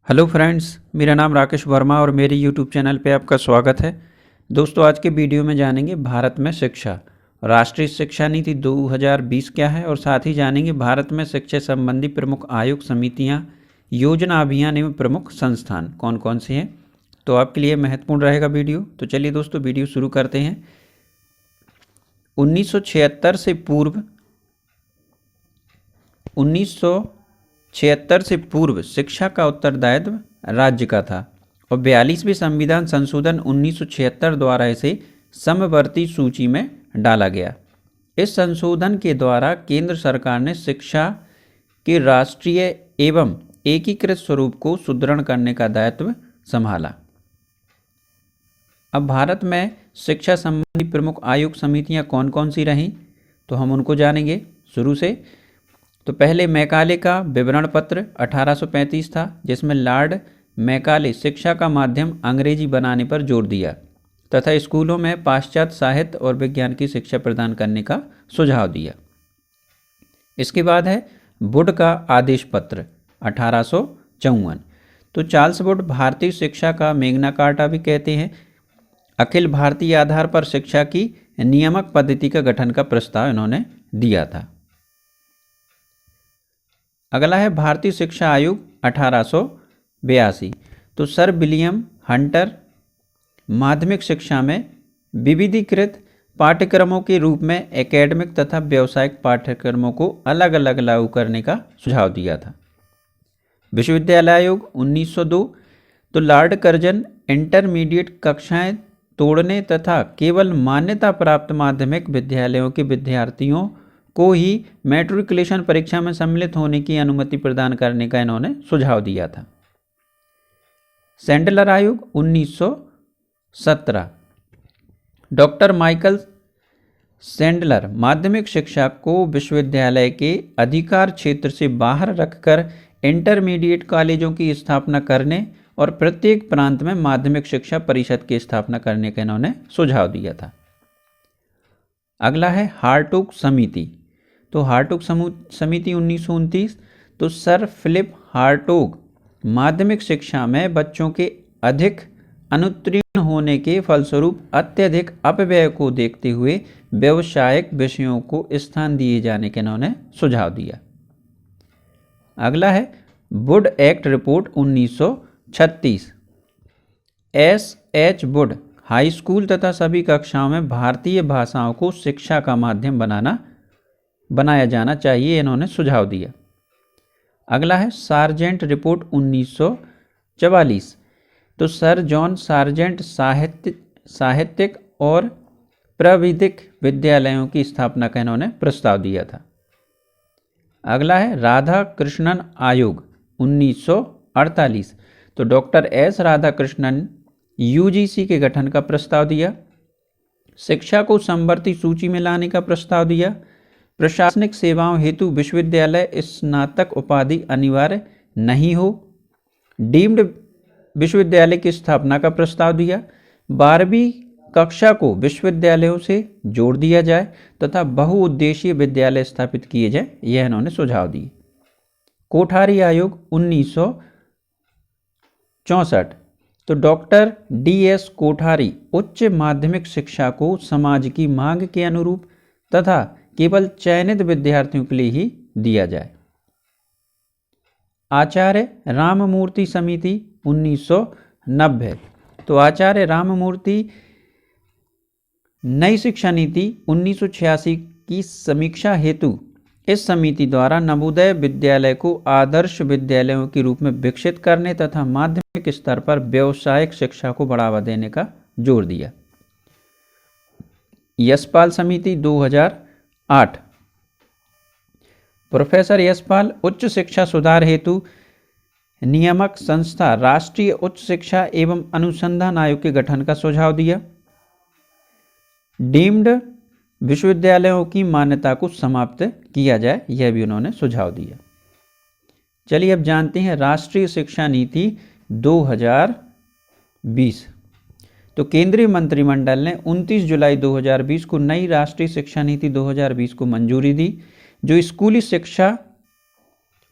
Hello friends, मेरा नाम राकेश वर्मा और मेरे यूट्यूब चैनल पे आपका स्वागत है। दोस्तों, आज के वीडियो में जानेंगे भारत में शिक्षा, राष्ट्रीय शिक्षा नीति 2020 क्या है और साथ ही जानेंगे भारत में शिक्षा संबंधी प्रमुख आयोग, समितियां, योजना, अभियान एवं प्रमुख संस्थान कौन कौन से हैं। तो आपके लिए महत्वपूर्ण रहेगा वीडियो। तो चलिए दोस्तों, वीडियो शुरू करते हैं। 1976 से पूर्व शिक्षा का उत्तरदायित्व राज्य का था और 42वें संविधान संशोधन 1976 द्वारा इसे समवर्ती सूची में डाला गया। इस संशोधन के द्वारा केंद्र सरकार ने शिक्षा के राष्ट्रीय एवं एकीकृत स्वरूप को सुदृढ़ करने का दायित्व संभाला। अब भारत में शिक्षा संबंधी प्रमुख आयोग, समितियां कौन कौन सी रहीं, तो हम उनको जानेंगे शुरू से। तो पहले मैकाले का विवरण पत्र 1835 था, जिसमें लॉर्ड मैकाले शिक्षा का माध्यम अंग्रेजी बनाने पर जोर दिया तथा स्कूलों में पाश्चात्य साहित्य और विज्ञान की शिक्षा प्रदान करने का सुझाव दिया। इसके बाद है वुड का आदेश पत्र 1854। तो चार्ल्स वुड भारतीय शिक्षा का मैग्ना कार्टा भी कहते हैं। अखिल भारतीय आधार पर शिक्षा की नियामक पद्धति का गठन का प्रस्ताव इन्होंने दिया था। अगला है भारतीय शिक्षा आयोग 1882। तो सर विलियम हंटर माध्यमिक शिक्षा में विविधीकृत पाठ्यक्रमों के रूप में एकेडमिक तथा व्यावसायिक पाठ्यक्रमों को अलग अलग लागू करने का सुझाव दिया था। विश्वविद्यालय आयोग 1902। तो लॉर्ड कर्जन इंटरमीडिएट कक्षाएं तोड़ने तथा केवल मान्यता प्राप्त माध्यमिक विद्यालयों के विद्यार्थियों को ही मैट्रिकुलेशन परीक्षा में सम्मिलित होने की अनुमति प्रदान करने का इन्होंने सुझाव दिया था। सैंडलर आयोग 1917। डॉक्टर माइकल सैंडलर माध्यमिक शिक्षा को विश्वविद्यालय के अधिकार क्षेत्र से बाहर रखकर इंटरमीडिएट कॉलेजों की स्थापना करने और प्रत्येक प्रांत में माध्यमिक शिक्षा परिषद की स्थापना करने का इन्होंने सुझाव दिया था। अगला है हार्टोग समिति। तो हार्टोग समिति 1929। तो सर फिलिप हार्टोग माध्यमिक शिक्षा में बच्चों के अधिक अनुत्तीर्ण होने के फलस्वरूप अत्यधिक अपव्यय को देखते हुए व्यावसायिक विषयों को स्थान दिए जाने के इन्होंने सुझाव दिया। अगला है Wood Act report 1936। S H. Wood high school तथा सभी कक्षाओं में भारतीय भाषाओं को शिक्षा का माध्यम बनाया जाना चाहिए, इन्होंने सुझाव दिया। अगला है सार्जेंट रिपोर्ट 1944। तो सर जॉन सार्जेंट साहित्यिक और प्राविधिक विद्यालयों की स्थापना का इन्होंने प्रस्ताव दिया था। अगला है राधा कृष्णन आयोग 1948। तो डॉक्टर एस राधाकृष्णन यूजीसी के गठन का प्रस्ताव दिया। शिक्षा को समवर्ती सूची में लाने का प्रस्ताव दिया। प्रशासनिक सेवाओं हेतु विश्वविद्यालय स्नातक उपाधि अनिवार्य नहीं हो। डीम्ड विश्वविद्यालय की स्थापना का प्रस्ताव दिया। 12वीं कक्षा को विश्वविद्यालयों से जोड़ दिया जाए तथा बहुउद्देशीय विद्यालय स्थापित किए जाए, यह इन्होंने सुझाव दिए। कोठारी आयोग 1964। तो डॉक्टर डी.एस. कोठारी उच्च माध्यमिक शिक्षा को समाज की मांग के अनुरूप तथा केवल चयनित विद्यार्थियों के लिए ही दिया जाए। आचार्य राममूर्ति समिति 1990। तो आचार्य राममूर्ति नई शिक्षा नीति 1986 की समीक्षा हेतु इस समिति द्वारा नवोदय विद्यालय को आदर्श विद्यालयों के रूप में विकसित करने तथा माध्यमिक स्तर पर व्यावसायिक शिक्षा को बढ़ावा देने का जोर दिया। यशपाल समिति 2008। प्रोफेसर यशपाल उच्च शिक्षा सुधार हेतु नियामक संस्था राष्ट्रीय उच्च शिक्षा एवं अनुसंधान आयोग के गठन का सुझाव दिया। डीम्ड विश्वविद्यालयों की मान्यता को समाप्त किया जाए, यह भी उन्होंने सुझाव दिया। चलिए अब जानते हैं राष्ट्रीय शिक्षा नीति 2020। तो केंद्रीय मंत्रिमंडल ने 29 जुलाई 2020 को नई राष्ट्रीय शिक्षा नीति 2020 को मंजूरी दी, जो स्कूली शिक्षा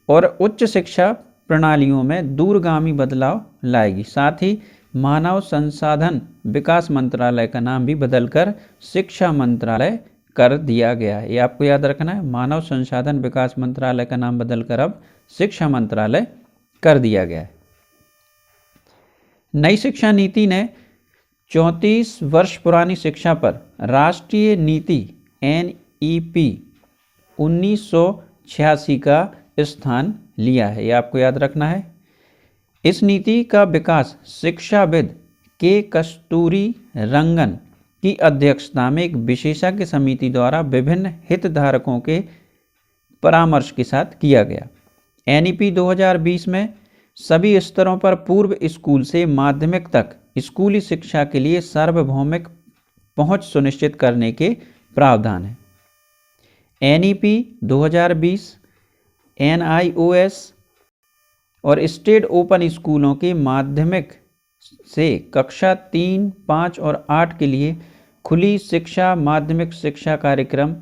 और उच्च शिक्षा प्रणालियों में दूरगामी बदलाव लाएगी। साथ ही मानव संसाधन विकास मंत्रालय का नाम भी बदलकर शिक्षा मंत्रालय कर दिया गया है। ये आपको याद रखना है, मानव संसाधन विकास मंत्रालय का नाम बदलकर अब शिक्षा मंत्रालय कर दिया गया है। नई शिक्षा नीति ने 34 वर्ष पुरानी शिक्षा पर राष्ट्रीय नीति NEP 1986 का स्थान लिया है। ये आपको याद रखना है। इस नीति का विकास शिक्षाविद के कस्तूरी रंगन की अध्यक्षता में एक विशेषज्ञ समिति द्वारा विभिन्न हितधारकों के परामर्श के साथ किया गया। NEP 2020 में सभी स्तरों पर पूर्व स्कूल से माध्यमिक तक स्कूली शिक्षा के लिए सार्वभौमिक पहुंच सुनिश्चित करने के प्रावधान हैं। NEP 2020 NIOS और स्टेट ओपन स्कूलों के माध्यमिक से कक्षा 3, 5 और 8 के लिए खुली शिक्षा माध्यमिक शिक्षा कार्यक्रम,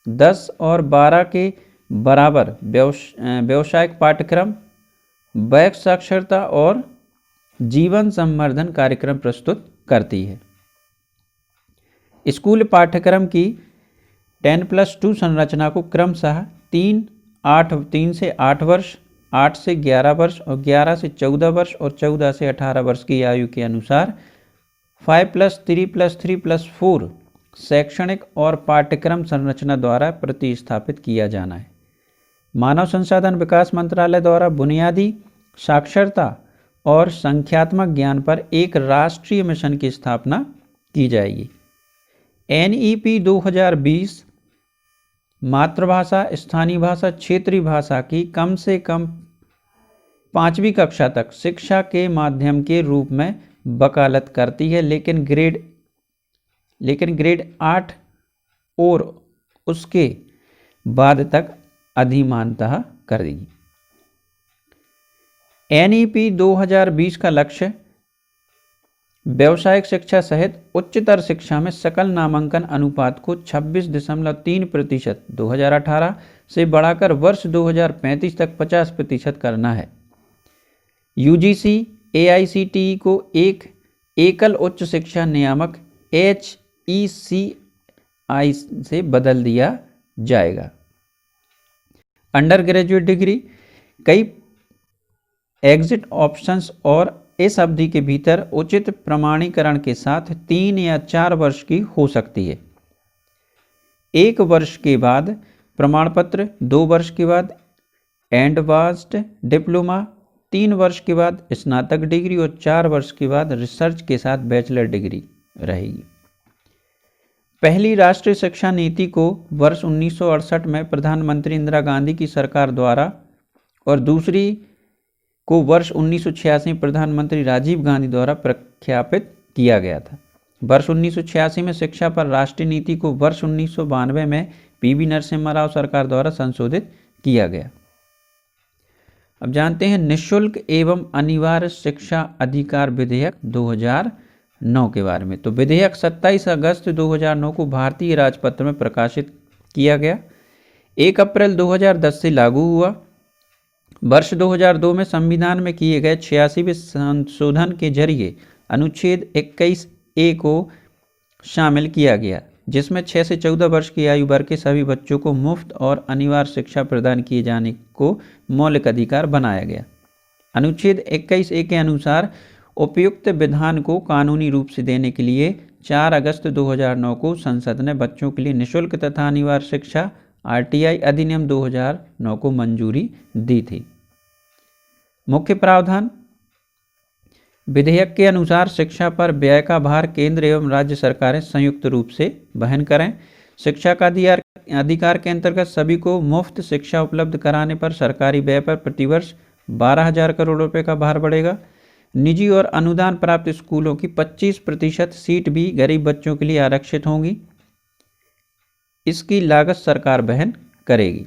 10 और 12 के बराबर व्यावसायिक पाठ्यक्रम, बैक साक्षरता और जीवन संवर्धन कार्यक्रम प्रस्तुत करती है। स्कूल पाठ्यक्रम की 10+2 संरचना को क्रमशः 3 से 8 वर्ष, 8 से 11 वर्ष और 11 से 14 वर्ष और 14 से 18 वर्ष की आयु के अनुसार 5+3+3+4 शैक्षणिक और पाठ्यक्रम संरचना द्वारा प्रतिस्थापित किया जाना है। मानव संसाधन विकास मंत्रालय द्वारा बुनियादी साक्षरता और संख्यात्मक ज्ञान पर एक राष्ट्रीय मिशन की स्थापना की जाएगी। NEP 2020 मातृभाषा, स्थानीय भाषा, क्षेत्रीय भाषा की कम से कम 5वीं कक्षा तक शिक्षा के माध्यम के रूप में वकालत करती है, लेकिन ग्रेड 8 और उसके बाद तक अधिमानतः कर देगी। NEP 2020 का लक्ष्य व्यावसायिक शिक्षा सहित उच्चतर शिक्षा में सकल नामांकन अनुपात को 26.3% 2018 से बढ़ाकर वर्ष 2035 तक 50% करना है। UGC AICTE को एक एकल उच्च शिक्षा नियामक HECI से बदल दिया जाएगा। अंडर ग्रेजुएट डिग्री कई एग्जिट ऑप्शंस और इस अवधि के भीतर उचित प्रमाणीकरण के साथ 3 या 4 वर्ष की हो सकती है। 1 वर्ष के बाद प्रमाण पत्र, 2 वर्ष के बाद एडवांस्ड डिप्लोमा, 3 वर्ष के बाद स्नातक डिग्री और 4 वर्ष के बाद रिसर्च के साथ बैचलर डिग्री रहेगी। पहली राष्ट्रीय शिक्षा नीति को वर्ष 1968 में प्रधानमंत्री इंदिरा गांधी की सरकार द्वारा और दूसरी को वर्ष 1986 में प्रधानमंत्री राजीव गांधी द्वारा प्रख्यापित किया गया था। वर्ष 1986 में शिक्षा पर राष्ट्रीय नीति को वर्ष 1992 में PV नरसिम्हा राव सरकार द्वारा संशोधित किया गया। अब जानते हैं निःशुल्क एवं अनिवार्य शिक्षा अधिकार विधेयक 2009 के बारे में। तो विधेयक 27 अगस्त 2009 को भारतीय राजपत्र में प्रकाशित किया गया। 1 अप्रैल 2010 से लागू हुआ। वर्ष 2002 में संविधान में किए गए 86वें संशोधन के जरिए अनुच्छेद 21A को शामिल किया गया, जिसमें 6 से 14 वर्ष की आयु वर्ग के सभी बच्चों को मुफ्त और अनिवार्य शिक्षा प्रदान किए जाने को मौलिक अधिकार बनाया गया। अनुच्छेद 21A के अनुसार उपयुक्त विधान को कानूनी रूप से देने के लिए 4 अगस्त 2009 को संसद ने बच्चों के लिए निःशुल्क तथा अनिवार्य शिक्षा RTI अधिनियम 2009 को मंजूरी दी थी। मुख्य प्रावधान विधेयक के अनुसार शिक्षा पर व्यय का भार केंद्र एवं राज्य सरकारें संयुक्त रूप से वहन करें। शिक्षा का अधिकार के अंतर्गत सभी को मुफ्त शिक्षा उपलब्ध कराने पर सरकारी व्यय पर प्रतिवर्ष 12,000 करोड़ रुपए का भार बढ़ेगा। निजी और अनुदान प्राप्त स्कूलों की 25% सीट भी गरीब बच्चों के लिए आरक्षित होंगी। इसकी लागत सरकार वहन करेगी।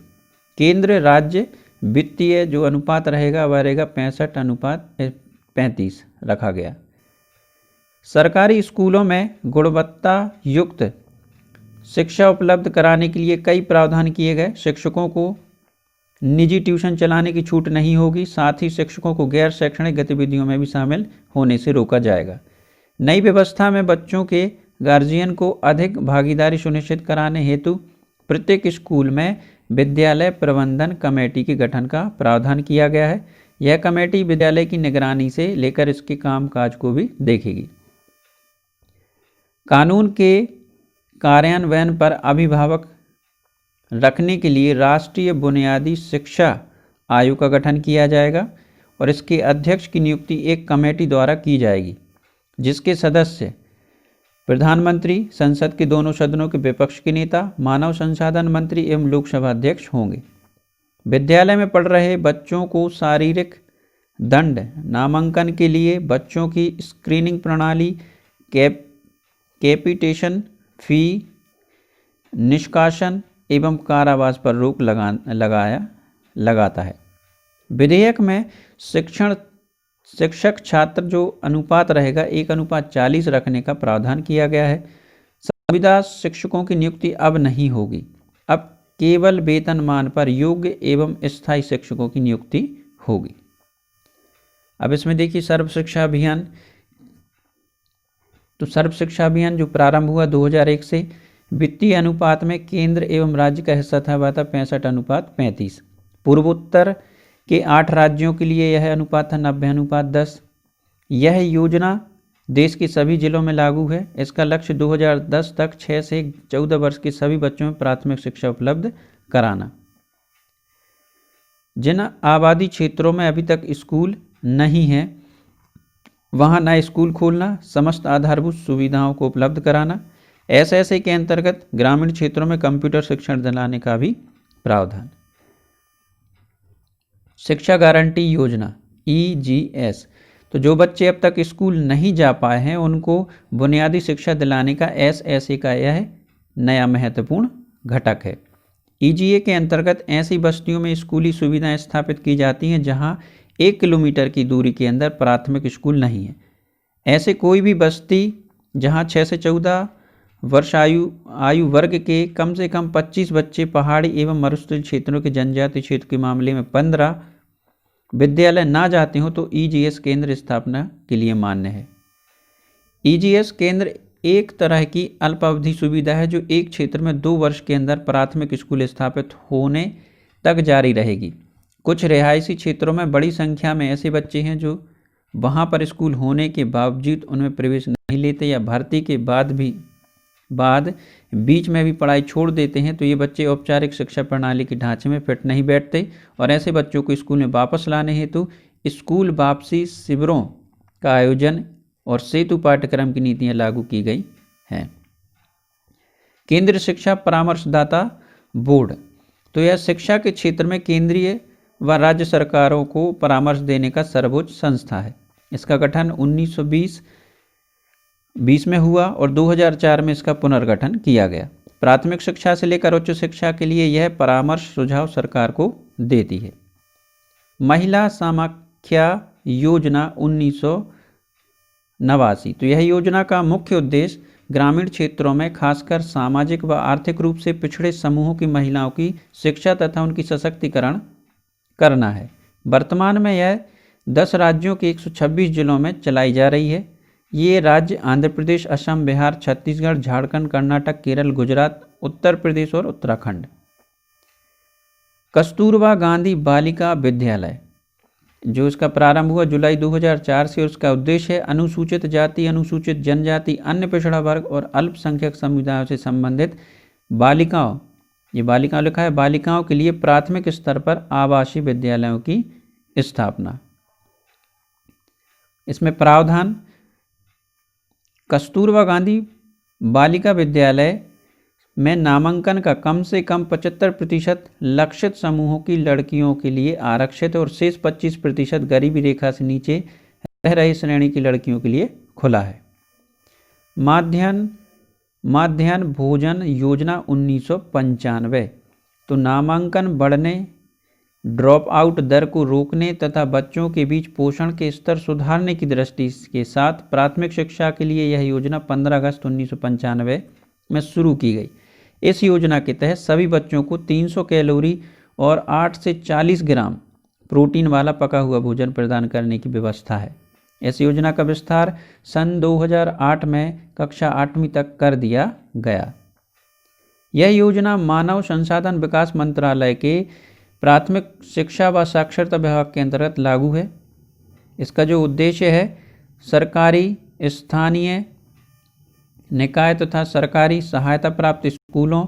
केंद्र राज्य वित्तीय जो अनुपात रहेगा वह रहेगा 65:35 रखा गया। सरकारी स्कूलों में गुणवत्ता युक्त शिक्षा उपलब्ध कराने के लिए कई प्रावधान किए गए। शिक्षकों को निजी ट्यूशन चलाने की छूट नहीं होगी। साथ ही शिक्षकों को गैर शैक्षणिक गतिविधियों में भी शामिल होने से रोका जाएगा। नई व्यवस्था में बच्चों के गार्जियन को अधिक भागीदारी सुनिश्चित कराने हेतु प्रत्येक स्कूल में विद्यालय प्रबंधन कमेटी के गठन का प्रावधान किया गया है। यह कमेटी विद्यालय की निगरानी से लेकर इसके कामकाज को भी देखेगी। कानून के कार्यान्वयन पर अभिभावक रखने के लिए राष्ट्रीय बुनियादी शिक्षा आयोग का गठन किया जाएगा और इसके अध्यक्ष की नियुक्ति एक कमेटी द्वारा की जाएगी, जिसके सदस्य प्रधानमंत्री, संसद के दोनों सदनों के विपक्ष के नेता, मानव संसाधन मंत्री एवं लोकसभा अध्यक्ष होंगे। विद्यालय में पढ़ रहे बच्चों को शारीरिक दंड, नामांकन के लिए बच्चों की स्क्रीनिंग प्रणाली, कैपिटेशन फी, निष्कासन एवं कारावास पर रोक लगाता है। विधेयक में शिक्षक छात्र जो अनुपात रहेगा 1:40 रखने का प्रावधान किया गया है। संविदा शिक्षकों की नियुक्ति अब नहीं होगी, अब केवल वेतनमान पर योग्य एवं स्थायी शिक्षकों की नियुक्ति होगी। अब इसमें देखिए सर्व शिक्षा अभियान। तो सर्व शिक्षा अभियान जो प्रारंभ हुआ 2001 से, वित्तीय अनुपात में केंद्र एवं राज्य का हिस्सा था वह था 65:35। पूर्वोत्तर के 8 राज्यों के लिए यह अनुपात था 90:10। यह योजना देश के सभी जिलों में लागू है। इसका लक्ष्य 2010 तक 6 से 14 वर्ष के सभी बच्चों में प्राथमिक शिक्षा उपलब्ध कराना। जिन आबादी क्षेत्रों में अभी तक स्कूल नहीं है वहां नए स्कूल खोलना, समस्त आधारभूत सुविधाओं को उपलब्ध कराना। एसएसए के अंतर्गत ग्रामीण क्षेत्रों में कंप्यूटर शिक्षण दिलाने का भी प्रावधान। शिक्षा गारंटी योजना EGS। तो जो बच्चे अब तक स्कूल नहीं जा पाए हैं उनको बुनियादी शिक्षा दिलाने का SSA का यह नया महत्वपूर्ण घटक है। EGA के अंतर्गत ऐसी बस्तियों में स्कूली सुविधाएं स्थापित की जाती हैं जहां 1 किलोमीटर की दूरी के अंदर प्राथमिक स्कूल नहीं है। ऐसे कोई भी बस्ती जहां 6 से 14 वर्ष आयु वर्ग के कम से कम 25 बच्चे पहाड़ी एवं मरुस्थलीय क्षेत्रों के जनजातीय क्षेत्र के मामले में 15 विद्यालय ना जाते हो तो EGS केंद्र स्थापना के लिए मान्य है। EGS केंद्र एक तरह की अल्पावधि सुविधा है जो एक क्षेत्र में 2 वर्ष के अंदर प्राथमिक स्कूल स्थापित होने तक जारी रहेगी। कुछ रिहायशी क्षेत्रों में बड़ी संख्या में ऐसे बच्चे हैं जो वहां पर स्कूल होने के बावजूद उनमें प्रवेश नहीं लेते या भर्ती के बाद बीच में भी पढ़ाई छोड़ देते हैं। तो ये बच्चे औपचारिक शिक्षा प्रणाली के ढांचे में फिट नहीं बैठते और ऐसे बच्चों को स्कूल में वापस लाने हेतु स्कूल वापसी शिविरों का आयोजन और सेतु पाठ्यक्रम की नीतियां लागू की गई हैं। केंद्रीय शिक्षा परामर्शदाता बोर्ड। तो यह शिक्षा के क्षेत्र में केंद्रीय व राज्य सरकारों को परामर्श देने का सर्वोच्च संस्था है। इसका गठन 1920 में हुआ और 2004 में इसका पुनर्गठन किया गया। प्राथमिक शिक्षा से लेकर उच्च शिक्षा के लिए यह परामर्श सुझाव सरकार को देती है। महिला समाख्या योजना 1989। तो यह योजना का मुख्य उद्देश्य ग्रामीण क्षेत्रों में खासकर सामाजिक व आर्थिक रूप से पिछड़े समूहों की महिलाओं की शिक्षा तथा उनकी सशक्तिकरण करना है। वर्तमान में यह 10 राज्यों के 126 जिलों में चलाई जा रही है। ये राज्य आंध्र प्रदेश, असम, बिहार, छत्तीसगढ़, झारखंड, कर्नाटक, केरल, गुजरात, उत्तर प्रदेश और उत्तराखंड। कस्तूरबा गांधी बालिका विद्यालय जो इसका प्रारंभ हुआ जुलाई 2004 से और उसका उद्देश्य है अनुसूचित जाति, अनुसूचित जनजाति, अन्य पिछड़ा वर्ग और अल्पसंख्यक समुदायों से संबंधित बालिकाओं, ये बालिकाओं लिखा है, बालिकाओं के लिए प्राथमिक स्तर पर आवासीय विद्यालयों की स्थापना। इसमें प्रावधान कस्तूरबा गांधी बालिका विद्यालय में नामांकन का कम से कम 75% लक्षित समूहों की लड़कियों के लिए आरक्षित और शेष 25% गरीबी रेखा से नीचे रह रही श्रेणी की लड़कियों के लिए खुला है। माध्याह्न भोजन योजना 1995। तो नामांकन बढ़ने, ड्रॉप आउट दर को रोकने तथा बच्चों के बीच पोषण के स्तर सुधारने की दृष्टि के साथ प्राथमिक शिक्षा के लिए यह योजना 15 अगस्त 1995 में शुरू की गई। इस योजना के तहत सभी बच्चों को 300 कैलोरी और 8 से 40 ग्राम प्रोटीन वाला पका हुआ भोजन प्रदान करने की व्यवस्था है। इस योजना का विस्तार सन 2008 में कक्षा 8वीं तक कर दिया गया। यह योजना मानव संसाधन विकास मंत्रालय के प्राथमिक शिक्षा व साक्षरता विभाग के अंतर्गत लागू है। इसका जो उद्देश्य है, सरकारी, स्थानीय निकाय तथा सरकारी सहायता प्राप्त स्कूलों,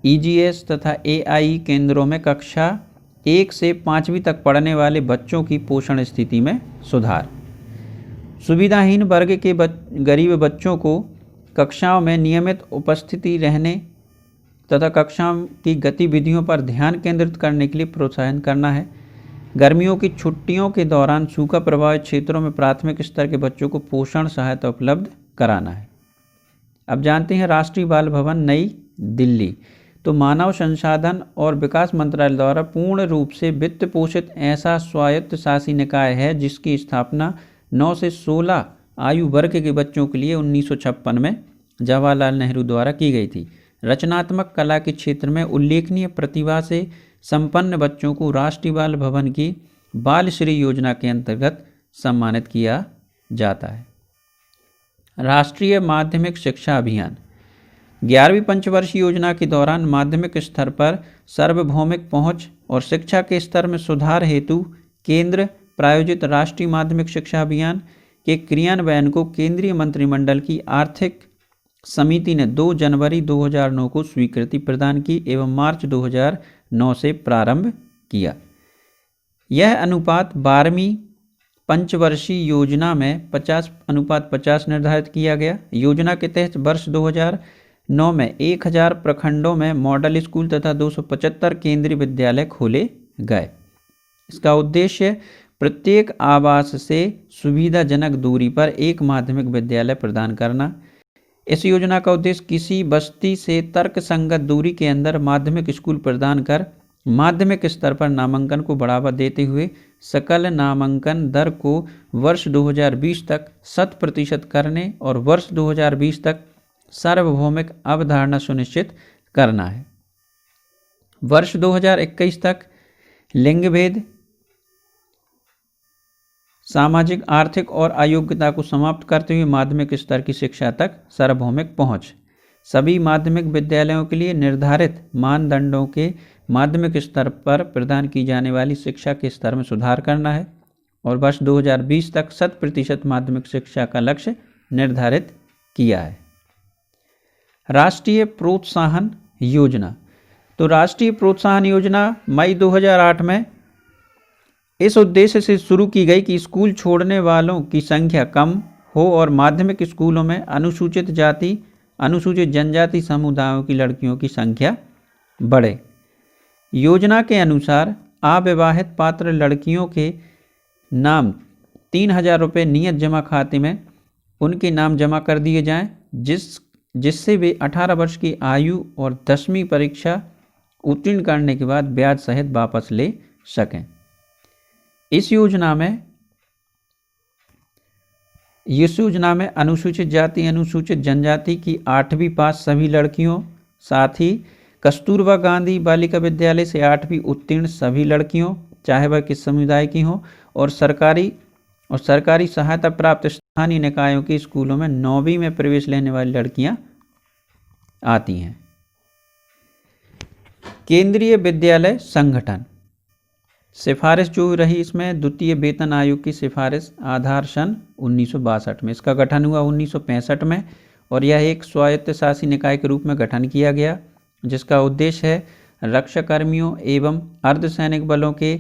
EGS तथा AI केंद्रों में कक्षा 1 से 5वीं तक पढ़ने वाले बच्चों की पोषण स्थिति में सुधार, सुविधाहीन वर्ग के गरीब बच्चों को कक्षाओं में नियमित उपस्थिति रहने तथा कक्षाओं की गतिविधियों पर ध्यान केंद्रित करने के लिए प्रोत्साहन करना है। गर्मियों की छुट्टियों के दौरान सूखा प्रभावित क्षेत्रों में प्राथमिक स्तर के बच्चों को पोषण सहायता उपलब्ध कराना है। अब जानते हैं राष्ट्रीय बाल भवन नई दिल्ली। तो मानव संसाधन और विकास मंत्रालय द्वारा पूर्ण रूप से वित्त पोषित ऐसा स्वायत्त शासी निकाय है जिसकी स्थापना 9 से 16 आयु वर्ग के बच्चों के लिए 1956 में जवाहरलाल नेहरू द्वारा की गई थी। रचनात्मक कला के क्षेत्र में उल्लेखनीय प्रतिभा से संपन्न बच्चों को राष्ट्रीय बाल भवन की बाल श्री योजना के अंतर्गत सम्मानित किया जाता है। राष्ट्रीय माध्यमिक शिक्षा अभियान 11वीं पंचवर्षीय योजना के दौरान माध्यमिक स्तर पर सार्वभौमिक पहुंच और शिक्षा के स्तर में सुधार हेतु केंद्र प्रायोजित राष्ट्रीय माध्यमिक शिक्षा अभियान के क्रियान्वयन को केंद्रीय मंत्रिमंडल की आर्थिक समिति ने 2 जनवरी 2009 को स्वीकृति प्रदान की एवं मार्च 2009 से प्रारंभ किया। यह अनुपात 12वीं पंचवर्षीय योजना में 50:50 निर्धारित किया गया। योजना के तहत वर्ष 2009 में 1000 प्रखंडों में मॉडल स्कूल तथा 275 केंद्रीय विद्यालय खोले गए। इसका उद्देश्य प्रत्येक आवास से सुविधाजनक दूरी पर एक माध्यमिक विद्यालय प्रदान करना। इस योजना का उद्देश्य किसी बस्ती से तर्कसंगत दूरी के अंदर माध्यमिक स्कूल प्रदान कर माध्यमिक स्तर पर नामांकन को बढ़ावा देते हुए सकल नामांकन दर को वर्ष 2020 तक 100% करने और वर्ष 2020 तक सार्वभौमिक अवधारणा सुनिश्चित करना है। वर्ष 2021 तक लिंग भेद, सामाजिक, आर्थिक और अयोग्यता को समाप्त करते हुए माध्यमिक स्तर की शिक्षा तक सार्वभौमिक पहुंच, सभी माध्यमिक विद्यालयों के लिए निर्धारित मानदंडों के माध्यमिक स्तर पर प्रदान की जाने वाली शिक्षा के स्तर में सुधार करना है और वर्ष 2020 तक 100% माध्यमिक शिक्षा का लक्ष्य निर्धारित किया है। राष्ट्रीय प्रोत्साहन योजना। तो राष्ट्रीय प्रोत्साहन योजना मई 2008 में इस उद्देश्य से शुरू की गई कि स्कूल छोड़ने वालों की संख्या कम हो और माध्यमिक स्कूलों में अनुसूचित जाति, अनुसूचित जनजाति समुदायों की लड़कियों की संख्या बढ़े। योजना के अनुसार अविवाहित पात्र लड़कियों के नाम 3000 रुपये नियत जमा खाते में उनके नाम जमा कर दिए जाएं, जिससे वे 18 वर्ष की आयु और 10वीं परीक्षा उत्तीर्ण करने के बाद ब्याज सहित वापस ले सकें। इस योजना में अनुसूचित जाति, अनुसूचित जनजाति की 8वीं पास सभी लड़कियों, साथ ही कस्तूरबा गांधी बालिका विद्यालय से 8वीं उत्तीर्ण सभी लड़कियों, चाहे वह किस समुदाय की हों, और सरकारी सहायता प्राप्त स्थानीय निकायों के स्कूलों में 9वीं में प्रवेश लेने वाली लड़कियां आती हैं। केंद्रीय विद्यालय संगठन सिफारिश जो रही, इसमें द्वितीय वेतन आयोग की सिफारिश आधार सन 1962 में। इसका गठन हुआ 1965 में और यह एक स्वायत्त शासी निकाय के रूप में गठन किया गया, जिसका उद्देश्य है रक्षा कर्मियों एवं अर्धसैनिक बलों के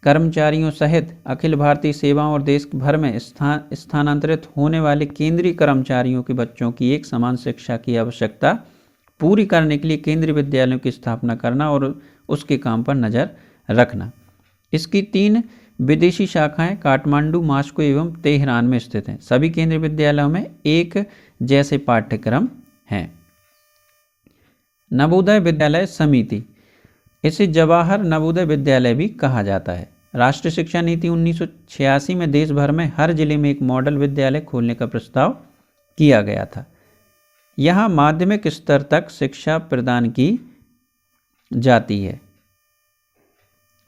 कर्मचारियों सहित अखिल भारतीय सेवाओं और देश भर में स्थानांतरित होने वाले केंद्रीय कर्मचारियों के बच्चों की एक समान शिक्षा की आवश्यकता पूरी करने के लिए केंद्रीय विद्यालयों की स्थापना करना और उसके काम पर नज़र रखना। इसकी 3 विदेशी शाखाएं काठमांडू, मास्को एवं तेहरान में स्थित हैं। सभी केंद्रीय विद्यालयों में एक जैसे पाठ्यक्रम हैं। नवोदय विद्यालय समिति, इसे जवाहर नवोदय विद्यालय भी कहा जाता है। राष्ट्रीय शिक्षा नीति 1986 में देश भर में हर जिले में एक मॉडल विद्यालय खोलने का प्रस्ताव किया गया था। यहाँ माध्यमिक स्तर तक शिक्षा प्रदान की जाती है।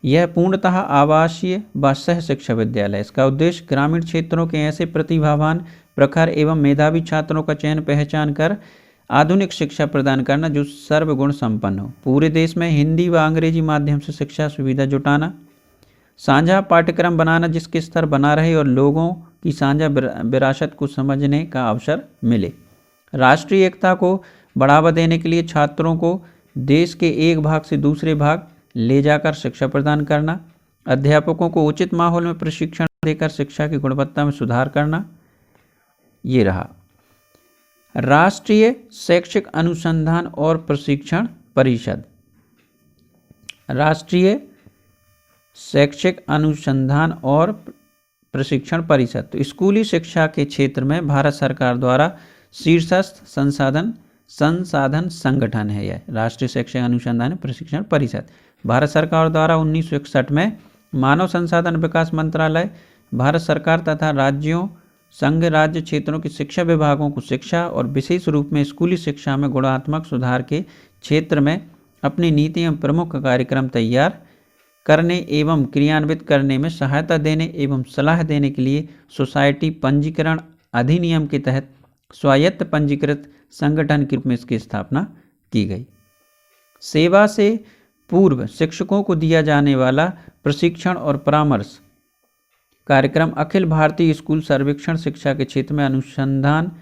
यह पूर्णतः आवासीय व सह शिक्षा विद्यालय। इसका उद्देश्य ग्रामीण क्षेत्रों के ऐसे प्रतिभावान, प्रखर एवं मेधावी छात्रों का चयन पहचान कर आधुनिक शिक्षा प्रदान करना जो सर्वगुण संपन्न हो। पूरे देश में हिंदी व अंग्रेजी माध्यम से शिक्षा सुविधा जुटाना, साझा पाठ्यक्रम बनाना जिसके स्तर बना रहे और लोगों की साझा विरासत को समझने का अवसर मिले। राष्ट्रीय एकता को बढ़ावा देने के लिए छात्रों को देश के एक भाग से दूसरे भाग ले जाकर शिक्षा प्रदान करना, अध्यापकों को उचित माहौल में प्रशिक्षण देकर शिक्षा की गुणवत्ता में सुधार करना। ये रहा राष्ट्रीय शैक्षिक अनुसंधान और प्रशिक्षण परिषद। राष्ट्रीय शैक्षिक अनुसंधान और प्रशिक्षण परिषद तो स्कूली शिक्षा के क्षेत्र में भारत सरकार द्वारा शीर्षस्थ संसाधन संगठन है। यह राष्ट्रीय शैक्षिक अनुसंधान प्रशिक्षण परिषद भारत सरकार द्वारा 1961 में मानव संसाधन विकास मंत्रालय, भारत सरकार तथा राज्यों, संघ राज्य क्षेत्रों के शिक्षा विभागों को शिक्षा और विशेष रूप में स्कूली शिक्षा में गुणात्मक सुधार के क्षेत्र में अपनी नीति एवं प्रमुख कार्यक्रम तैयार करने एवं क्रियान्वित करने में सहायता देने एवं सलाह देने के लिए सोसाइटी पंजीकरण अधिनियम के तहत स्वायत्त पंजीकृत संगठन के रूप में इसकी स्थापना की गई। सेवा से पूर्व शिक्षकों को दिया जाने वाला प्रशिक्षण और परामर्श कार्यक्रम अखिल भारतीय स्कूल सर्वेक्षण शिक्षा के क्षेत्र में अनुसंधान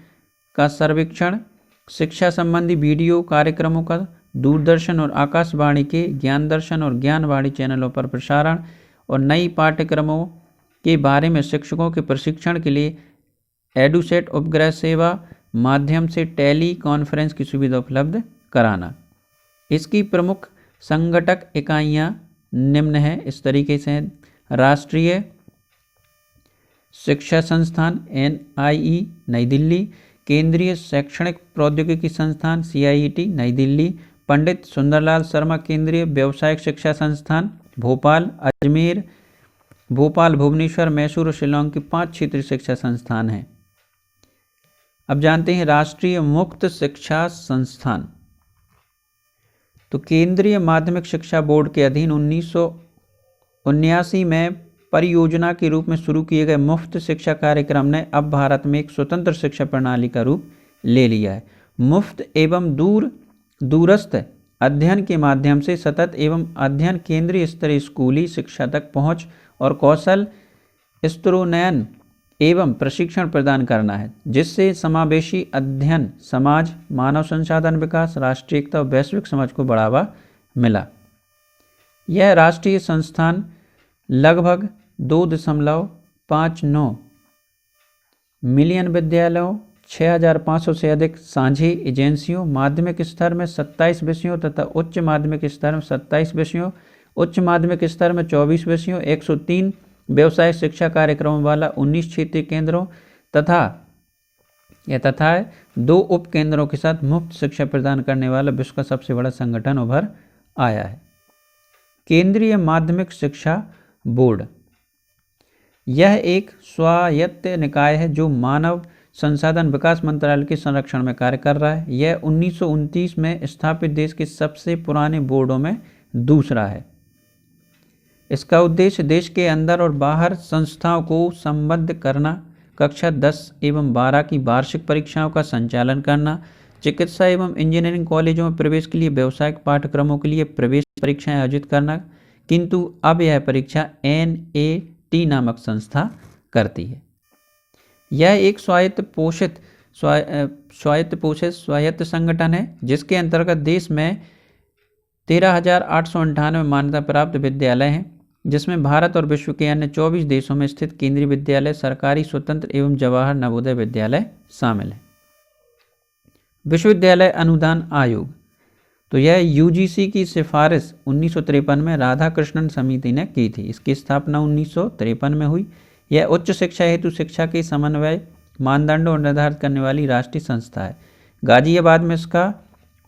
का सर्वेक्षण, शिक्षा संबंधी वीडियो कार्यक्रमों का दूरदर्शन और आकाशवाणी के ज्ञान दर्शन और ज्ञानवाणी चैनलों पर प्रसारण और नई पाठ्यक्रमों के बारे में शिक्षकों के प्रशिक्षण के लिए एडुसेट उपग्रह सेवा माध्यम से टेली कॉन्फ्रेंस की सुविधा उपलब्ध कराना। इसकी प्रमुख संगठक इकाइयाँ निम्न हैं, इस तरीके से हैं। राष्ट्रीय शिक्षा संस्थान NIE नई दिल्ली, केंद्रीय शैक्षणिक प्रौद्योगिकी संस्थान CIET नई दिल्ली, पंडित सुंदरलाल शर्मा केंद्रीय व्यावसायिक शिक्षा संस्थान भोपाल, अजमेर, भोपाल, भुवनेश्वर, मैसूर और शिलोंग के 5 क्षेत्रीय शिक्षा संस्थान हैं। अब जानते हैं राष्ट्रीय मुक्त शिक्षा संस्थान। तो केंद्रीय माध्यमिक शिक्षा बोर्ड के अधीन 1979 में परियोजना के रूप में शुरू किए गए मुफ्त शिक्षा कार्यक्रम ने अब भारत में एक स्वतंत्र शिक्षा प्रणाली का रूप ले लिया है। मुफ्त एवं दूरस्थ अध्ययन के माध्यम से सतत एवं अध्ययन केंद्रीय स्तरीय स्कूली शिक्षा तक पहुंच और कौशल स्तरोन्नयन एवं प्रशिक्षण प्रदान करना है, जिससे समावेशी अध्ययन, समाज, मानव संसाधन विकास, राष्ट्रीय एकता और वैश्विक समझ को बढ़ावा मिला। यह राष्ट्रीय संस्थान लगभग 2.59 मिलियन विद्यालयों, 6,500 से अधिक साझी एजेंसियों, माध्यमिक स्तर में 27 विषयों तथा उच्च माध्यमिक स्तर में 27 विषयों, उच्च माध्यमिक स्तर में 24 विषयों, 103 व्यवसाय शिक्षा कार्यक्रमों वाला 19 क्षेत्रीय केंद्रों तथा 2 उप केंद्रों के साथ मुफ्त शिक्षा प्रदान करने वाला विश्व का सबसे बड़ा संगठन उभर आया है। केंद्रीय माध्यमिक शिक्षा बोर्ड यह एक स्वायत्त निकाय है जो मानव संसाधन विकास मंत्रालय के संरक्षण में कार्य कर रहा है। यह 1929 में स्थापित देश के सबसे पुराने बोर्डों में दूसरा है। इसका उद्देश्य देश के अंदर और बाहर संस्थाओं को संबद्ध करना, कक्षा 10 एवं 12 की वार्षिक परीक्षाओं का संचालन करना, चिकित्सा एवं इंजीनियरिंग कॉलेजों में प्रवेश के लिए व्यावसायिक पाठ्यक्रमों के लिए प्रवेश परीक्षाएं आयोजित करना, किंतु अब यह परीक्षा NAT नामक संस्था करती है। यह एक स्वायत्त पोषित संगठन है जिसके अंतर्गत देश में 13,898 मान्यता प्राप्त विद्यालय हैं, जिसमें भारत और विश्व के अन्य 24 देशों में स्थित केंद्रीय विद्यालय, सरकारी, स्वतंत्र एवं जवाहर नवोदय विद्यालय शामिल हैं। विश्वविद्यालय अनुदान आयोग तो यह UGC की सिफारिश 1953 में राधाकृष्णन समिति ने की थी। इसकी स्थापना 1953 में हुई। यह उच्च शिक्षा हेतु शिक्षा के समन्वय मानदंडों और निर्धारित करने वाली राष्ट्रीय संस्था है। गाजियाबाद में इसका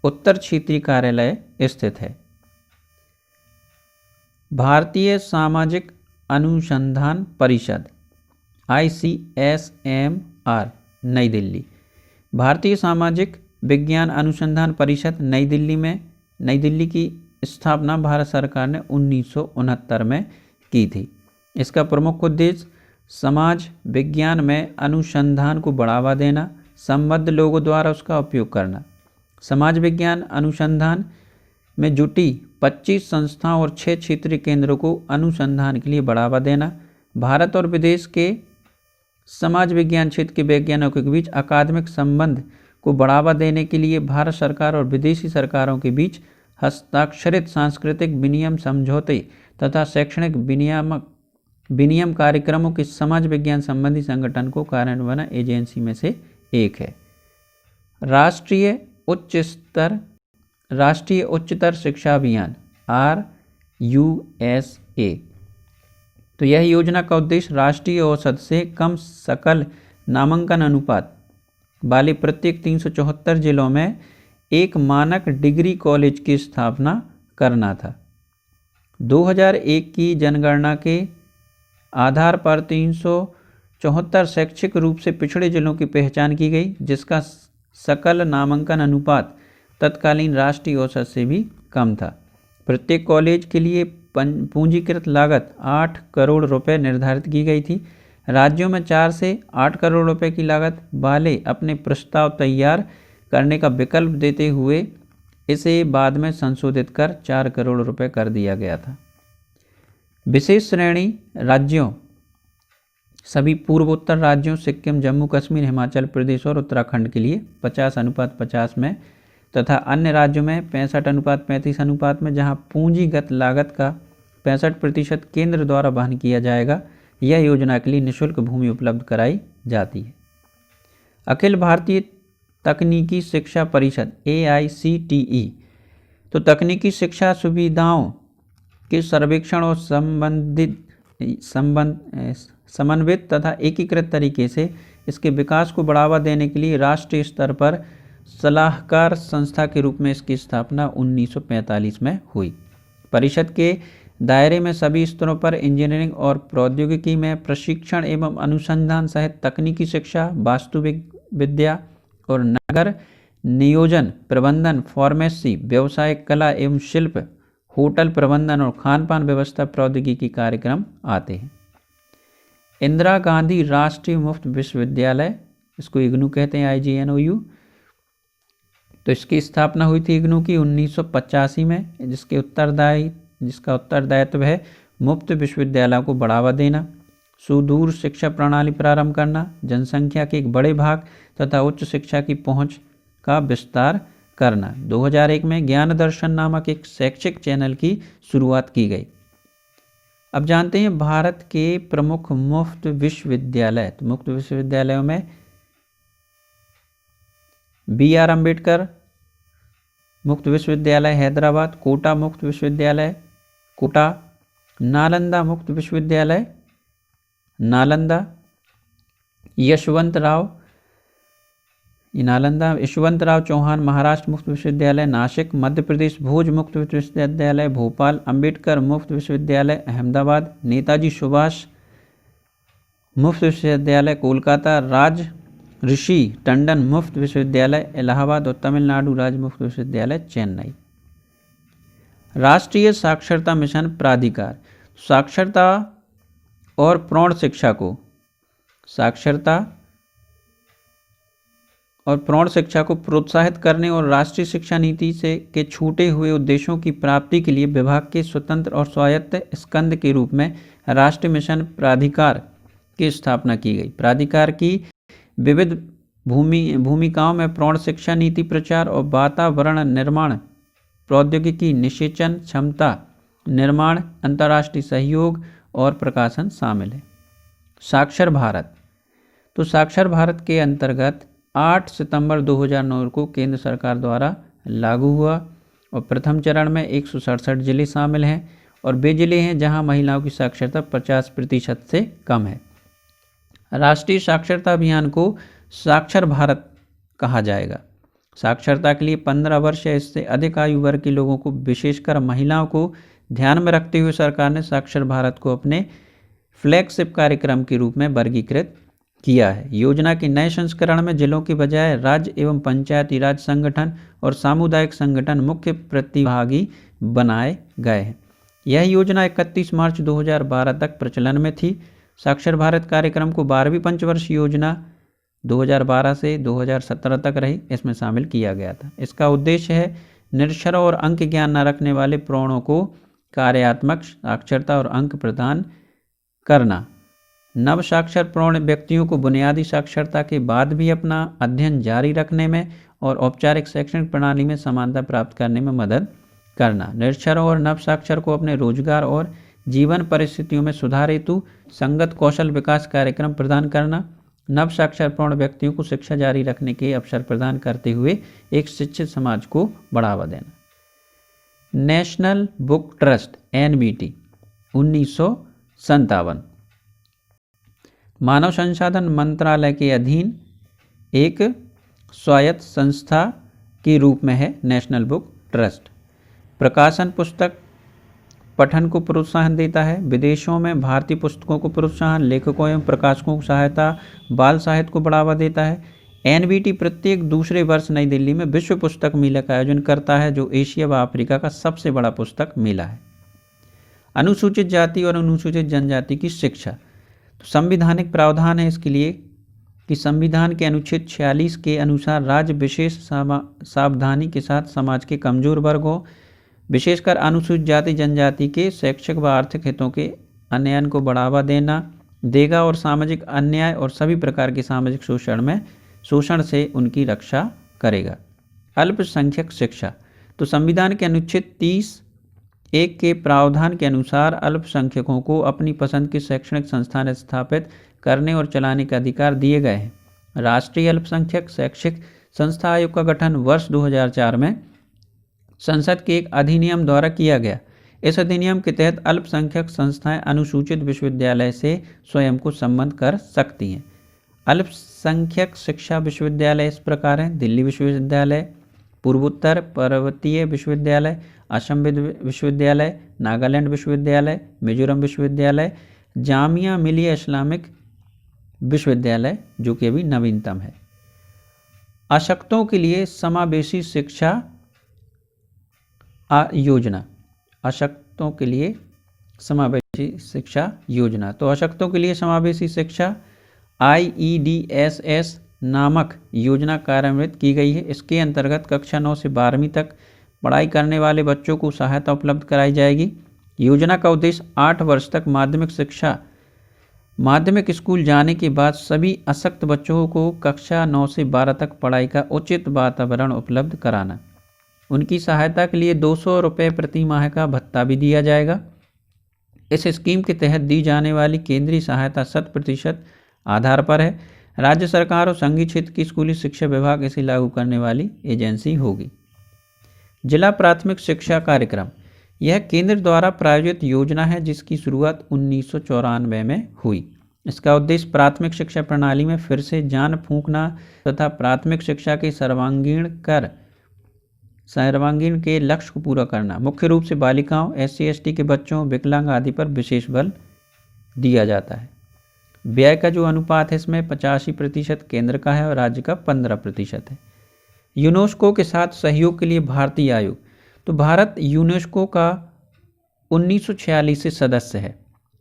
उत्तर क्षेत्रीय कार्यालय स्थित है। भारतीय सामाजिक अनुसंधान परिषद ICSMR नई दिल्ली, भारतीय सामाजिक विज्ञान अनुसंधान परिषद नई दिल्ली की स्थापना भारत सरकार ने 1969 में की थी। इसका प्रमुख उद्देश्य समाज विज्ञान में अनुसंधान को बढ़ावा देना, संबद्ध लोगों द्वारा उसका उपयोग करना। समाज विज्ञान अनुसंधान में जुटी 25 संस्थाओं और 6 क्षेत्रीय केंद्रों को अनुसंधान के लिए बढ़ावा देना। भारत और विदेश के समाज विज्ञान क्षेत्र के वैज्ञानिकों के बीच अकादमिक संबंध को बढ़ावा देने के लिए भारत सरकार और विदेशी सरकारों के बीच हस्ताक्षरित सांस्कृतिक विनिमय समझौते तथा शैक्षणिक विनिमय कार्यक्रमों के समाज विज्ञान संबंधी संगठन को कार्यान्वयन एजेंसी में से एक है। राष्ट्रीय उच्चतर शिक्षा अभियान RUSA। तो यह योजना का उद्देश्य राष्ट्रीय औसत से कम सकल नामांकन अनुपात वाले प्रत्येक 374 जिलों में एक मानक डिग्री कॉलेज की स्थापना करना था। 2001 की जनगणना के आधार पर 374 शैक्षिक रूप से पिछड़े जिलों की पहचान की गई, जिसका सकल नामांकन अनुपात तत्कालीन राष्ट्रीय औसत से भी कम था। प्रत्येक कॉलेज के लिए पूंजीकृत लागत 8 करोड़ रुपए निर्धारित की गई थी। राज्यों में 4 से 8 करोड़ रुपए की लागत वाले अपने प्रस्ताव तैयार करने का विकल्प देते हुए इसे बाद में संशोधित कर 4 करोड़ रुपए कर दिया गया था। विशेष श्रेणी राज्यों सभी पूर्वोत्तर राज्यों सिक्किम, जम्मू कश्मीर, हिमाचल प्रदेश और उत्तराखंड के लिए 50:50 में तथा अन्य राज्यों में 65:35 में, जहां पूंजीगत लागत का 65% केंद्र द्वारा वहन किया जाएगा। यह योजना के लिए निःशुल्क भूमि उपलब्ध कराई जाती है। अखिल भारतीय तकनीकी शिक्षा परिषद AICTE तो तकनीकी शिक्षा सुविधाओं के सर्वेक्षण और समन्वित तथा एकीकृत तरीके से इसके विकास को बढ़ावा देने के लिए राष्ट्रीय स्तर पर सलाहकार संस्था के रूप में इसकी स्थापना 1945 में हुई। परिषद के दायरे में सभी स्तरों पर इंजीनियरिंग और प्रौद्योगिकी में प्रशिक्षण एवं अनुसंधान सहित तकनीकी शिक्षा, वास्तुविद्या और नगर नियोजन, प्रबंधन, फार्मेसी, व्यवसायिक कला एवं शिल्प, होटल प्रबंधन और खान-पान व्यवस्था प्रौद्योगिकी कार्यक्रम आते हैं। इंदिरा गांधी राष्ट्रीय मुफ्त विश्वविद्यालय, इसको इग्नू कहते हैं, IGNOU। तो इसकी स्थापना हुई थी इग्नू की 1985 में, जिसका उत्तरदायित्व है मुफ्त विश्वविद्यालयों को बढ़ावा देना, सुदूर शिक्षा प्रणाली प्रारंभ करना, जनसंख्या के एक बड़े भाग तथा उच्च शिक्षा की पहुंच का विस्तार करना। 2001 में ज्ञान दर्शन नामक एक शैक्षिक चैनल की शुरुआत की गई। अब जानते हैं भारत के प्रमुख मुफ्त विश्वविद्यालय। तो मुफ्त विश्वविद्यालयों में BR अम्बेडकर मुफ्त विश्वविद्यालय हैदराबाद, कोटा मुफ्त विश्वविद्यालय कोटा, नालंदा मुफ्त विश्वविद्यालय नालंदा, यशवंतराव चौहान महाराष्ट्र मुफ्त विश्वविद्यालय नासिक, मध्य प्रदेश भोज मुफ्त विश्वविद्यालय भोपाल, अंबेडकर मुफ्त विश्वविद्यालय अहमदाबाद, नेताजी सुभाष मुफ्त विश्वविद्यालय कोलकाता, राज ऋषि टंडन मुफ्त विश्वविद्यालय इलाहाबाद और तमिलनाडु राज्य मुफ्त विश्वविद्यालय चेन्नई। राष्ट्रीय साक्षरता मिशन प्राधिकार साक्षरता और प्रौढ़ शिक्षा को प्रोत्साहित करने और राष्ट्रीय शिक्षा नीति के छूटे हुए उद्देश्यों की प्राप्ति के लिए विभाग के स्वतंत्र और स्वायत्त स्कंद के रूप में राष्ट्रीय मिशन प्राधिकार की स्थापना की गई। प्राधिकार की विविध भूमिकाओं में प्रौढ़ शिक्षा नीति प्रचार और वातावरण निर्माण, प्रौद्योगिकी निषेचन क्षमता निर्माण, अंतर्राष्ट्रीय सहयोग और प्रकाशन शामिल है। साक्षर भारत तो साक्षर भारत के अंतर्गत 8 सितंबर 2009 को केंद्र सरकार द्वारा लागू हुआ और प्रथम चरण में 167 जिले शामिल हैं और वे जिले हैं जहां महिलाओं की साक्षरता 50% से कम है। राष्ट्रीय साक्षरता अभियान को साक्षर भारत कहा जाएगा। साक्षरता के लिए 15 वर्ष या इससे अधिक आयु वर्ग के लोगों को, विशेषकर महिलाओं को ध्यान में रखते हुए सरकार ने साक्षर भारत को अपने फ्लैगशिप कार्यक्रम के रूप में वर्गीकृत किया है। योजना के नए संस्करण में जिलों के बजाय राज्य एवं पंचायती राज संगठन और सामुदायिक संगठन मुख्य प्रतिभागी बनाए गए हैं। यह योजना 31 मार्च 2012 तक प्रचलन में थी। साक्षर भारत कार्यक्रम को 12वीं पंचवर्ष योजना 2012 से 2017 तक रही, इसमें शामिल किया गया था। इसका उद्देश्य है निरक्षरों और अंक ज्ञान न रखने वाले प्रौढ़ों को कार्यात्मक साक्षरता और अंक प्रदान करना। नव साक्षर प्रौढ़ व्यक्तियों को बुनियादी साक्षरता के बाद भी अपना अध्ययन जारी रखने में और औपचारिक शैक्षणिक प्रणाली में समानता प्राप्त करने में मदद करना। निरक्षरों और नव साक्षर को अपने रोजगार और जीवन परिस्थितियों में सुधार हेतु संगत कौशल विकास कार्यक्रम प्रदान करना। नव साक्षर प्रौढ़ व्यक्तियों को शिक्षा जारी रखने के अवसर प्रदान करते हुए एक शिक्षित समाज को बढ़ावा देना। नेशनल बुक ट्रस्ट NBT 1957 मानव संसाधन मंत्रालय के अधीन एक स्वायत्त संस्था के रूप में है नेशनल बुक ट्रस्ट। प्रकाशन पुस्तक पठन को प्रोत्साहन देता है। विदेशों में भारतीय पुस्तकों को प्रोत्साहन, लेखकों एवं प्रकाशकों को सहायता, बाल साहित्य को बढ़ावा देता है। NBT प्रत्येक दूसरे वर्ष नई दिल्ली में विश्व पुस्तक मेला का आयोजन करता है, जो एशिया व अफ्रीका का सबसे बड़ा पुस्तक मेला है। अनुसूचित जाति और अनुसूचित जनजाति की शिक्षा, तो संविधानिक प्रावधान है इसके लिए कि संविधान के अनुच्छेद 46 के अनुसार राज्य विशेष सावधानी के साथ समाज के कमजोर वर्गों, विशेषकर अनुसूचित जाति जनजाति के शैक्षिक व आर्थिक हितों के उन्नयन को बढ़ावा देगा और सामाजिक अन्याय और सभी प्रकार के सामाजिक शोषण से उनकी रक्षा करेगा। अल्पसंख्यक शिक्षा, तो संविधान के अनुच्छेद 30(1) के प्रावधान के अनुसार अल्पसंख्यकों को अपनी पसंद के शैक्षणिक संस्थान स्थापित करने और चलाने का अधिकार दिए गए हैं। राष्ट्रीय अल्पसंख्यक शैक्षिक संस्था आयोग का गठन वर्ष 2004 में संसद के एक अधिनियम द्वारा किया गया। इस अधिनियम के तहत अल्पसंख्यक संस्थाएं अनुसूचित विश्वविद्यालय से स्वयं को संबद्ध कर सकती हैं। अल्पसंख्यक शिक्षा विश्वविद्यालय इस प्रकार हैं: दिल्ली विश्वविद्यालय, पूर्वोत्तर पर्वतीय विश्वविद्यालय, असम विश्वविद्यालय, नागालैंड विश्वविद्यालय, मिजोरम विश्वविद्यालय, जामिया मिलिया इस्लामिक विश्वविद्यालय, जो कि अभी नवीनतम है। अशक्तों के लिए समावेशी शिक्षा योजना, अशक्तों के लिए समावेशी शिक्षा योजना, तो अशक्तों के लिए समावेशी शिक्षा IEDSS नामक योजना कार्यान्वित की गई है। इसके अंतर्गत कक्षा 9 से 12वीं तक पढ़ाई करने वाले बच्चों को सहायता उपलब्ध कराई जाएगी। योजना का उद्देश्य 8 वर्ष तक माध्यमिक स्कूल जाने के बाद सभी अशक्त बच्चों को कक्षा 9 से 12 तक पढ़ाई का उचित वातावरण उपलब्ध कराना। उनकी सहायता के लिए 200 रुपये प्रति माह का भत्ता भी दिया जाएगा। इस स्कीम के तहत दी जाने वाली केंद्रीय सहायता 100% आधार पर है। राज्य सरकार और संघीय क्षेत्र की स्कूली शिक्षा विभाग इसे लागू करने वाली एजेंसी होगी। जिला प्राथमिक शिक्षा कार्यक्रम, यह केंद्र द्वारा प्रायोजित योजना है जिसकी शुरुआत 1994 में हुई। इसका उद्देश्य प्राथमिक शिक्षा प्रणाली में फिर से जान फूंकना तथा प्राथमिक शिक्षा के सर्वांगीण के लक्ष्य को पूरा करना। मुख्य रूप से बालिकाओं, SC/ST के बच्चों, विकलांग आदि पर विशेष बल दिया जाता है। व्यय का जो अनुपात है इसमें 85% केंद्र का है और राज्य का 15% है। यूनेस्को के साथ सहयोग के लिए भारतीय आयोग, तो भारत यूनेस्को का 1946 से सदस्य है।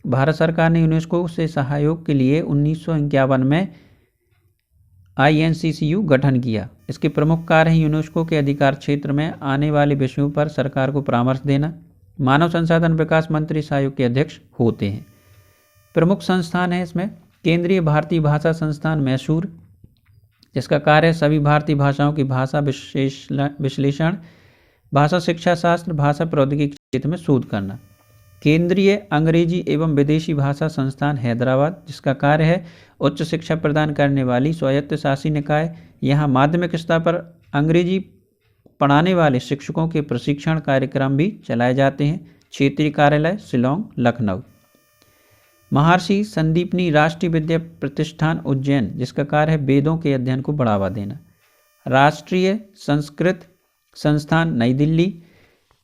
भारत सरकार ने यूनेस्को से सहयोग के लिए 1951 में INCCU गठन किया। इसके प्रमुख कार्य हैं यूनेस्को के अधिकार क्षेत्र में आने वाले विषयों पर सरकार को परामर्श देना। मानव संसाधन विकास मंत्री इस आयोग के अध्यक्ष होते हैं। प्रमुख संस्थान है इसमें केंद्रीय भारतीय भाषा संस्थान मैसूर, जिसका कार्य है सभी भारतीय भाषाओं की भाषा विश्लेषण, भाषा शिक्षा शास्त्र, भाषा प्रौद्योगिकी क्षेत्र में शोध करना। केंद्रीय अंग्रेजी एवं विदेशी भाषा संस्थान हैदराबाद, जिसका कार्य है उच्च शिक्षा प्रदान करने वाली स्वायत्त शासी निकाय। यहाँ माध्यमिक स्तर पर अंग्रेजी पढ़ाने वाले शिक्षकों के प्रशिक्षण कार्यक्रम भी चलाए जाते हैं। क्षेत्रीय कार्यालय शिलोंग, लखनऊ। महर्षि संदीपनी राष्ट्रीय विद्या प्रतिष्ठान उज्जैन, जिसका कार्य है वेदों के अध्ययन को बढ़ावा देना। राष्ट्रीय संस्कृत संस्थान नई दिल्ली,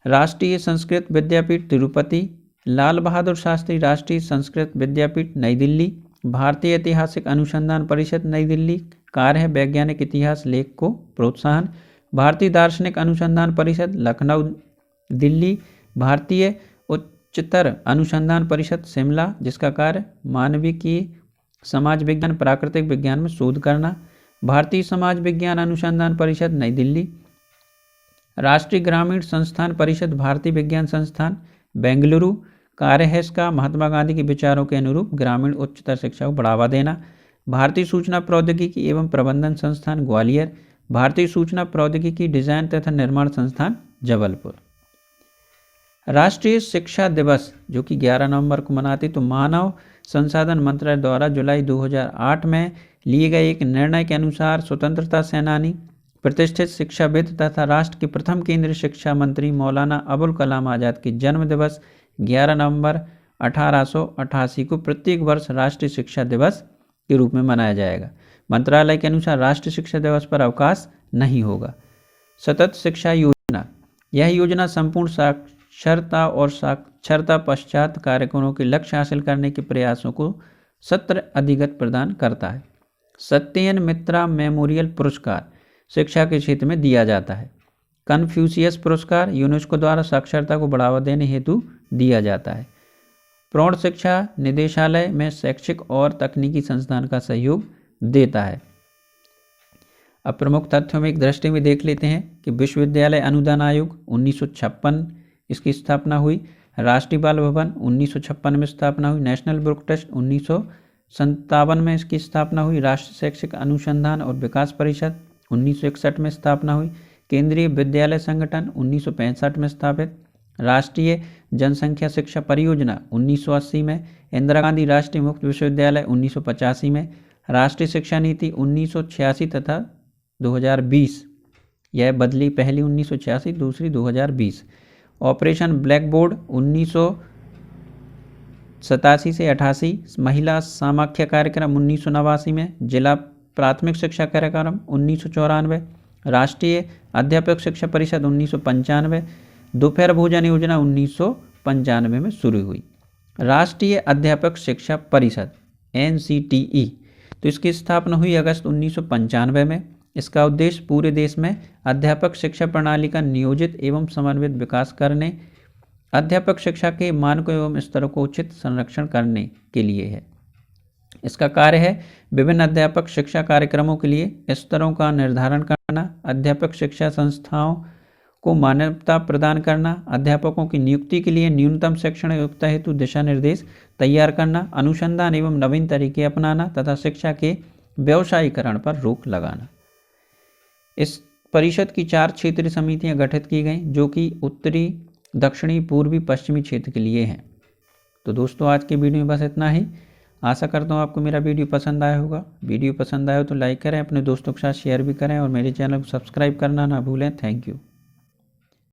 राष्ट्रीय संस्कृत विद्यापीठ तिरुपति, लाल बहादुर शास्त्री राष्ट्रीय संस्कृत विद्यापीठ नई दिल्ली, भारतीय ऐतिहासिक अनुसंधान परिषद नई दिल्ली। कार्य है वैज्ञानिक इतिहास लेख को प्रोत्साहन। भारतीय दार्शनिक अनुसंधान परिषद लखनऊ दिल्ली। भारतीय उच्चतर अनुसंधान परिषद शिमला, जिसका कार्य मानविकी, समाज विज्ञान, प्राकृतिक विज्ञान में शोध करना। भारतीय समाज विज्ञान अनुसंधान परिषद नई दिल्ली। राष्ट्रीय ग्रामीण संस्थान परिषद भारतीय विज्ञान संस्थान बेंगलुरु। कार्य है इसका महात्मा गांधी के विचारों के अनुरूप ग्रामीण उच्चतर शिक्षा को बढ़ावा देना। भारतीय सूचना प्रौद्योगिकी एवं प्रबंधन संस्थान ग्वालियर। भारतीय सूचना प्रौद्योगिकी डिजाइन तथा निर्माण संस्थान जबलपुर। राष्ट्रीय शिक्षा दिवस जो कि 11 नवंबर को मनाते, तो मानव संसाधन मंत्रालय द्वारा जुलाई 2008 में लिए गए एक निर्णय के अनुसार स्वतंत्रता सेनानी, प्रतिष्ठित शिक्षाविद तथा राष्ट्र के प्रथम केंद्रीय शिक्षा मंत्री मौलाना अबुल कलाम आज़ाद के जन्म दिवस 11 नवंबर 1888 को प्रत्येक वर्ष राष्ट्रीय शिक्षा दिवस के रूप में मनाया जाएगा। मंत्रालय के अनुसार राष्ट्रीय शिक्षा दिवस पर अवकाश नहीं होगा। सतत शिक्षा योजना, यह योजना संपूर्ण साक्षरता और साक्षरता पश्चात कार्यक्रमों के लक्ष्य हासिल करने के प्रयासों को सत्र अधिगत प्रदान करता है। सत्येन मित्रा मेमोरियल पुरस्कार शिक्षा के क्षेत्र में दिया जाता है। कन्फ्यूशियस पुरस्कार यूनेस्को द्वारा साक्षरता को बढ़ावा देने हेतु दिया जाता है। प्रौढ़ शिक्षा निदेशालय में शैक्षिक और तकनीकी संस्थान का सहयोग देता है। अब प्रमुख तथ्यों में एक दृष्टि में देख लेते हैं कि विश्वविद्यालय अनुदान आयोग 1956 इसकी स्थापना हुई। राष्ट्रीय बाल भवन 1956 में स्थापना हुई। नेशनल बुक ट्रस्ट 1957 में इसकी स्थापना हुई। राष्ट्रीय शैक्षिक अनुसंधान और विकास परिषद 1961 में स्थापना हुई। केंद्रीय विद्यालय संगठन 1965 में स्थापित। राष्ट्रीय जनसंख्या शिक्षा परियोजना 1980 में। इंदिरा गांधी राष्ट्रीय मुक्त विश्वविद्यालय 1985 में। राष्ट्रीय शिक्षा नीति 1986 तथा 2020, यह बदली, पहली 1986, दूसरी 2020। ऑपरेशन ब्लैक बोर्ड 1987 से 88। महिला समाख्या कार्यक्रम 1989 में। जिला प्राथमिक शिक्षा कार्यक्रम 1994। राष्ट्रीय अध्यापक शिक्षा परिषद 1995। दोपहर भोजन योजना 1995 में शुरू हुई। राष्ट्रीय अध्यापक शिक्षा परिषद NCTE, तो इसकी स्थापना हुई अगस्त 1995 में। इसका उद्देश्य पूरे देश में अध्यापक शिक्षा प्रणाली का नियोजित एवं समन्वित विकास करने, अध्यापक शिक्षा के मानकों एवं स्तरों को उचित संरक्षण करने के लिए है। इसका कार्य है विभिन्न अध्यापक शिक्षा कार्यक्रमों के लिए स्तरों का निर्धारण करना, अध्यापक शिक्षा संस्थाओं को मान्यता प्रदान करना, अध्यापकों की नियुक्ति के लिए न्यूनतम शैक्षणिक योग्यता हेतु दिशा निर्देश तैयार करना, अनुसंधान एवं नवीन तरीके अपनाना तथा शिक्षा के व्यवसायीकरण पर रोक लगाना। इस परिषद की 4 क्षेत्रीय समितियां गठित की गईं जो कि उत्तरी, दक्षिणी, पूर्वी, पश्चिमी क्षेत्र के लिए हैं। तो दोस्तों आज के वीडियो में बस इतना ही। आशा करता हूँ आपको मेरा वीडियो पसंद आया होगा। वीडियो पसंद आया हो तो लाइक करें, अपने दोस्तों के साथ शेयर भी करें और मेरे चैनल को सब्सक्राइब करना ना भूलें। Thank you.